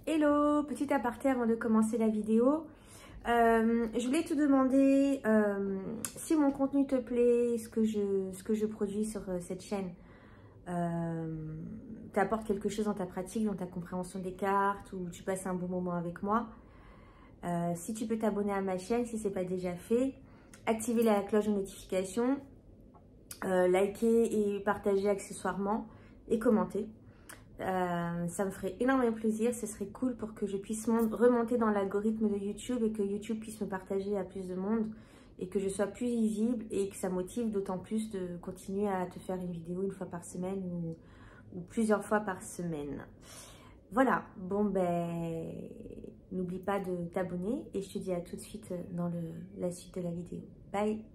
Hello, petit aparté avant de commencer la vidéo. Je voulais te demander si mon contenu te plaît, ce que je produis sur cette chaîne t'apporte quelque chose dans ta pratique, dans ta compréhension des cartes, ou tu passes un bon moment avec moi. Si tu peux t'abonner à ma chaîne, si ce n'est pas déjà fait, activer la cloche de notification, liker et partager accessoirement et commenter. Ça me ferait énormément plaisir, ce serait cool pour que je puisse remonter dans l'algorithme de YouTube et que YouTube puisse me partager à plus de monde et que je sois plus visible et que ça motive d'autant plus de continuer à te faire une vidéo une fois par semaine ou plusieurs fois par semaine. Voilà, bon ben, n'oublie pas de t'abonner et je te dis à tout de suite dans la suite de la vidéo. Bye!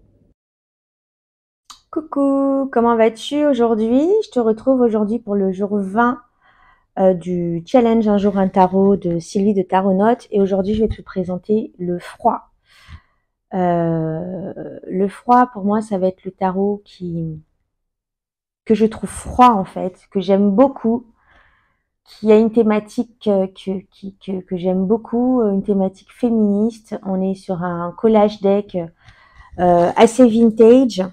Coucou, comment vas-tu aujourd'hui? Je te retrouve aujourd'hui pour le jour 20 du challenge Un jour un tarot de Sylvie de Taronote. Et aujourd'hui, je vais te présenter le froid. Le froid, pour moi, ça va être le tarot que je trouve froid, en fait, que j'aime beaucoup, qui a une thématique que j'aime beaucoup, une thématique féministe. On est sur un collage deck assez vintage.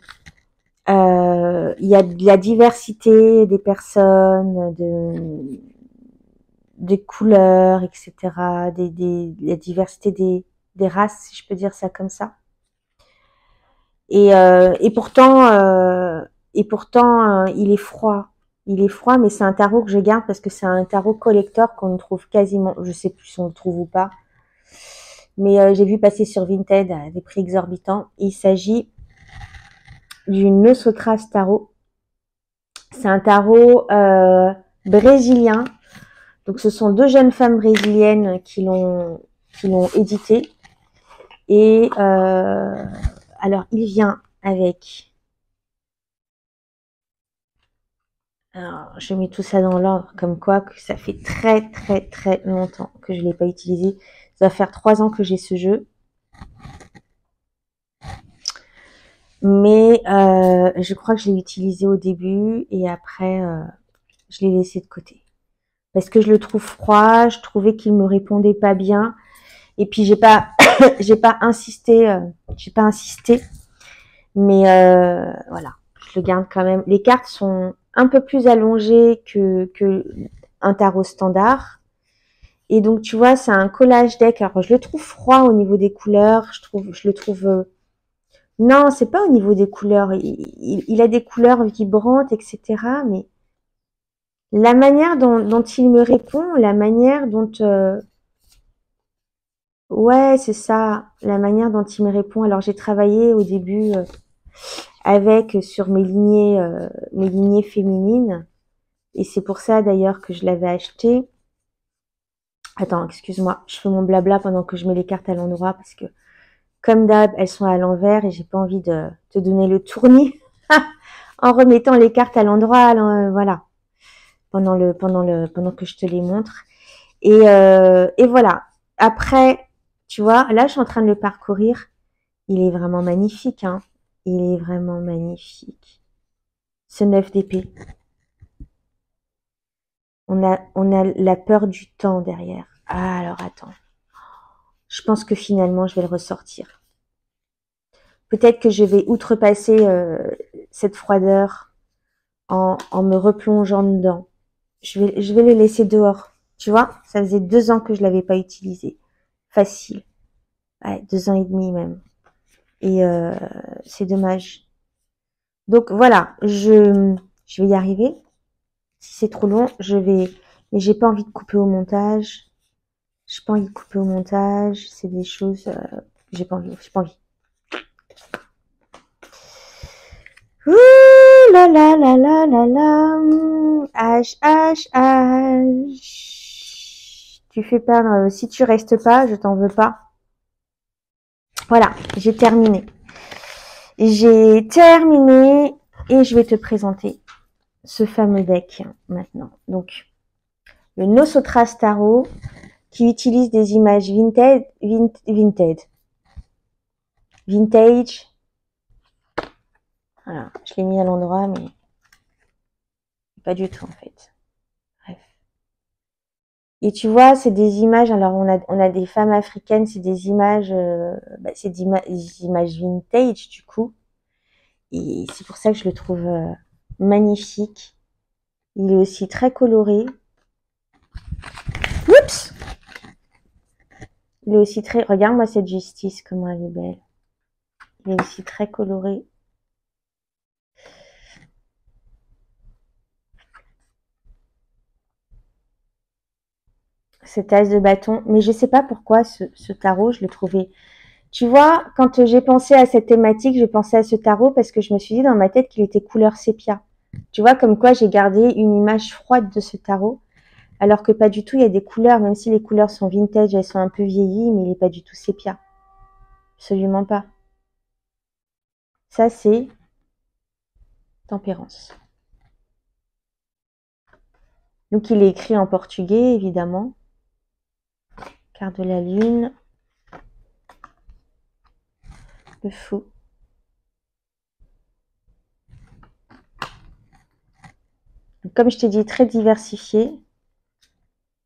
Il y a de la diversité des personnes, des couleurs, etc., la diversité des races, si je peux dire ça comme ça. Et pourtant, il est froid. Il est froid, mais c'est un tarot que je garde parce que c'est un tarot collector qu'on trouve quasiment, je sais plus si on le trouve ou pas, mais j'ai vu passer sur Vinted à des prix exorbitants. Il s'agit du Nosotras Tarot. C'est un tarot brésilien. Donc, ce sont deux jeunes femmes brésiliennes qui l'ont édité. Et alors, il vient avec... Alors, je mets tout ça dans l'ordre, comme quoi que ça fait très, très, très longtemps que je ne l'ai pas utilisé. Ça va faire 3 ans que j'ai ce jeu. Mais je crois que je l'ai utilisé au début et après, je l'ai laissé de côté. Parce que je le trouve froid, je trouvais qu'il me répondait pas bien. Et puis, j'ai pas insisté, mais voilà, je le garde quand même. Les cartes sont un peu plus allongées que un tarot standard. Et donc, tu vois, c'est un collage deck. Alors, je le trouve froid au niveau des couleurs. Je le trouve... Non, c'est pas au niveau des couleurs. Il a des couleurs vibrantes, etc. Mais la manière dont il me répond, la manière dont... Ouais, c'est ça, la manière dont il me répond. Alors, j'ai travaillé au début sur mes lignées féminines. Et c'est pour ça, d'ailleurs, que je l'avais acheté. Attends, excuse-moi, je fais mon blabla pendant que je mets les cartes à l'endroit parce que, comme d'hab, elles sont à l'envers et j'ai pas envie de te donner le tournis en remettant les cartes à l'endroit, voilà, pendant que je te les montre. Et voilà. Après, tu vois, là, je suis en train de le parcourir. Il est vraiment magnifique, hein. Il est vraiment magnifique. Ce 9 d'épée. On a la peur du temps derrière. Ah, alors attends. Je pense que finalement, je vais le ressortir. Peut-être que je vais outrepasser cette froideur en me replongeant dedans. Je vais le laisser dehors. Tu vois, ça faisait 2 ans que je l'avais pas utilisé. Facile. Ouais, 2 ans et demi même. Et c'est dommage. Donc voilà, je vais y arriver. Si c'est trop long, mais j'ai pas envie de couper au montage. J'ai pas envie de couper au montage. C'est des choses, j'ai pas envie. Ouh là là là là là là. H. Tu fais perdre. Si tu restes pas, je t'en veux pas. Voilà, j'ai terminé. J'ai terminé et je vais te présenter ce fameux deck maintenant. Donc, le Nosotras Tarot qui utilise des images vintage. Voilà, je l'ai mis à l'endroit, mais pas du tout en fait. Bref. Et tu vois, c'est des images, alors on a des femmes africaines, c'est des images, c'est des images vintage du coup. Et c'est pour ça que je le trouve magnifique. Il est aussi très coloré. Oups! Il est aussi très... Regarde-moi cette justice, comment elle est belle. Il est aussi très coloré. Cet as de bâton. Mais je sais pas pourquoi ce tarot, je l'ai trouvé... Tu vois, quand j'ai pensé à cette thématique, je pensais à ce tarot parce que je me suis dit dans ma tête qu'il était couleur sépia. Tu vois, comme quoi j'ai gardé une image froide de ce tarot. Alors que pas du tout, il y a des couleurs, même si les couleurs sont vintage, elles sont un peu vieillies, mais il n'est pas du tout sépia. Absolument pas. Ça, c'est tempérance. Donc, il est écrit en portugais, évidemment. Carte de la lune. Le fou. Donc, comme je t'ai dit, très diversifié.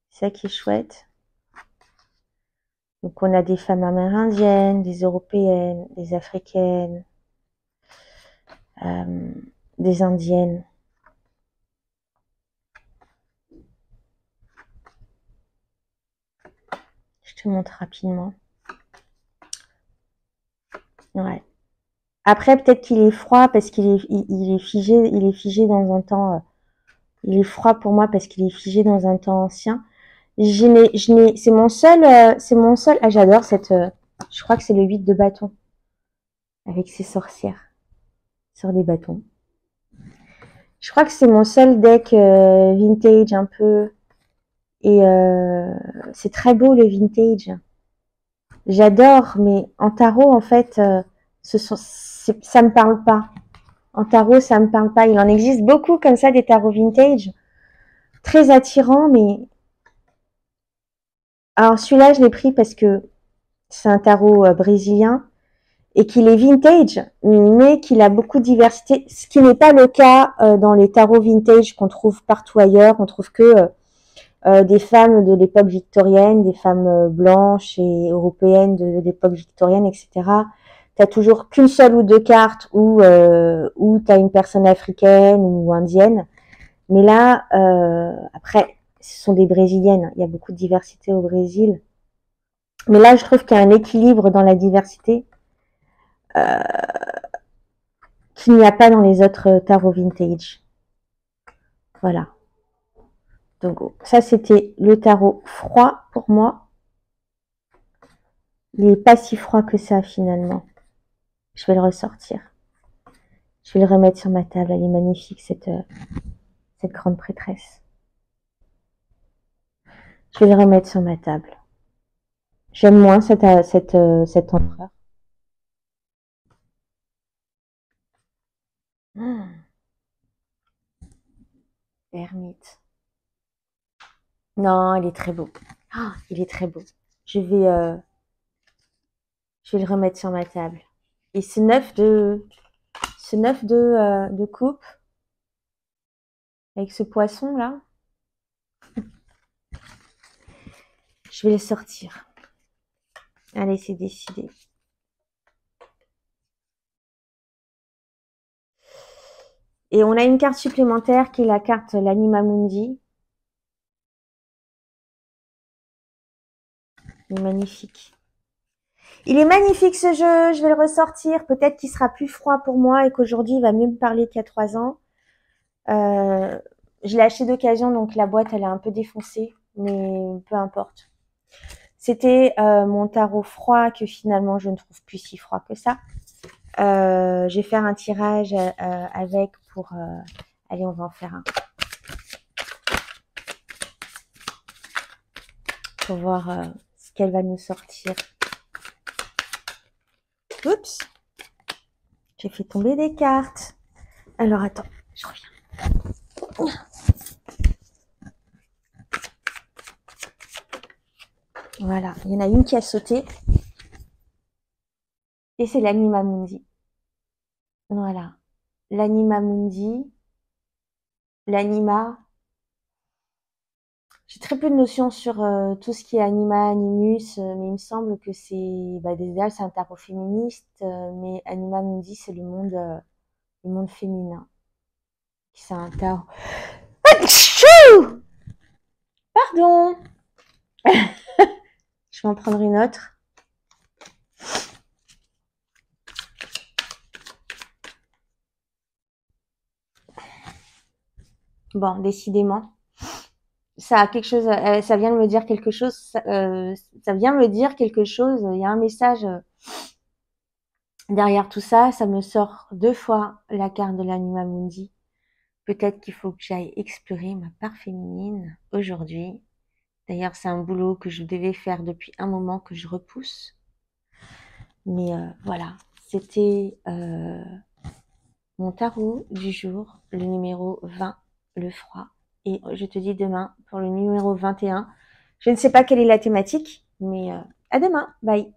C'est ça qui est chouette. Donc, on a des femmes amérindiennes, des européennes, des africaines, des indiennes. Je te montre rapidement. Ouais. Après, peut-être qu'il est froid parce qu'il est, il est figé dans un temps. Il est froid pour moi parce qu'il est figé dans un temps ancien. C'est mon seul. Ah, j'adore cette. Je crois que c'est le 8 de bâton avec ses sorcières sur des bâtons. Je crois que c'est mon seul deck vintage un peu. Et c'est très beau le vintage. J'adore, mais en tarot, en fait, ça me parle pas. En tarot, ça me parle pas. Il en existe beaucoup comme ça, des tarots vintage. Très attirants, mais... Alors celui-là, je l'ai pris parce que c'est un tarot brésilien et qu'il est vintage, mais qu'il a beaucoup de diversité, ce qui n'est pas le cas dans les tarots vintage qu'on trouve partout ailleurs. On trouve que des femmes de l'époque victorienne, des femmes blanches et européennes de l'époque victorienne, etc. T'as toujours qu'une seule ou deux cartes où t'as une personne africaine ou indienne. Mais là, après, ce sont des brésiliennes. Il y a beaucoup de diversité au Brésil. Mais là, je trouve qu'il y a un équilibre dans la diversité qu'il n'y a pas dans les autres tarots vintage. Voilà. Donc, ça, c'était le tarot froid pour moi. Il n'est pas si froid que ça, finalement. Je vais le ressortir. Je vais le remettre sur ma table. Elle est magnifique, cette grande prêtresse. Je vais le remettre sur ma table. J'aime moins cet empereur. Ermite. Non, il est très beau. Oh, il est très beau. Je vais le remettre sur ma table. Et ce 9 de coupe, avec ce poisson là, je vais le sortir. Allez, c'est décidé. Et on a une carte supplémentaire qui est la carte l'Anima Mundi. Il est magnifique. Il est magnifique ce jeu, je vais le ressortir. Peut-être qu'il sera plus froid pour moi et qu'aujourd'hui il va mieux me parler qu'il y a 3 ans. Je l'ai acheté d'occasion, donc la boîte elle est un peu défoncée, mais peu importe. C'était mon tarot froid que finalement je ne trouve plus si froid que ça. Je vais faire un tirage avec pour... allez, on va en faire un. Pour voir ce qu'elle va nous sortir. Oups, j'ai fait tomber des cartes. Alors attends, je reviens. Voilà, il y en a une qui a sauté. Et c'est l'Anima Mundi. Voilà. L'Anima Mundi. L'Anima. J'ai très peu de notions sur tout ce qui est anima, animus, mais il me semble que c'est déjà c'est un tarot féministe, mais Anima Mundi c'est le monde féminin. C'est un tarot. Atchou! Pardon. Je vais en prendre une autre. Bon, décidément, ça a quelque chose, ça vient de me dire quelque chose, ça vient me dire quelque chose. Il y a un message derrière tout ça. Ça me sort 2 fois la carte de l'Anima Mundi. Peut-être qu'il faut que j'aille explorer ma part féminine aujourd'hui. D'ailleurs, c'est un boulot que je devais faire depuis un moment que je repousse. Mais voilà, c'était mon tarot du jour, le numéro 20, le froid. Et je te dis demain pour le numéro 21. Je ne sais pas quelle est la thématique, mais à demain. Bye.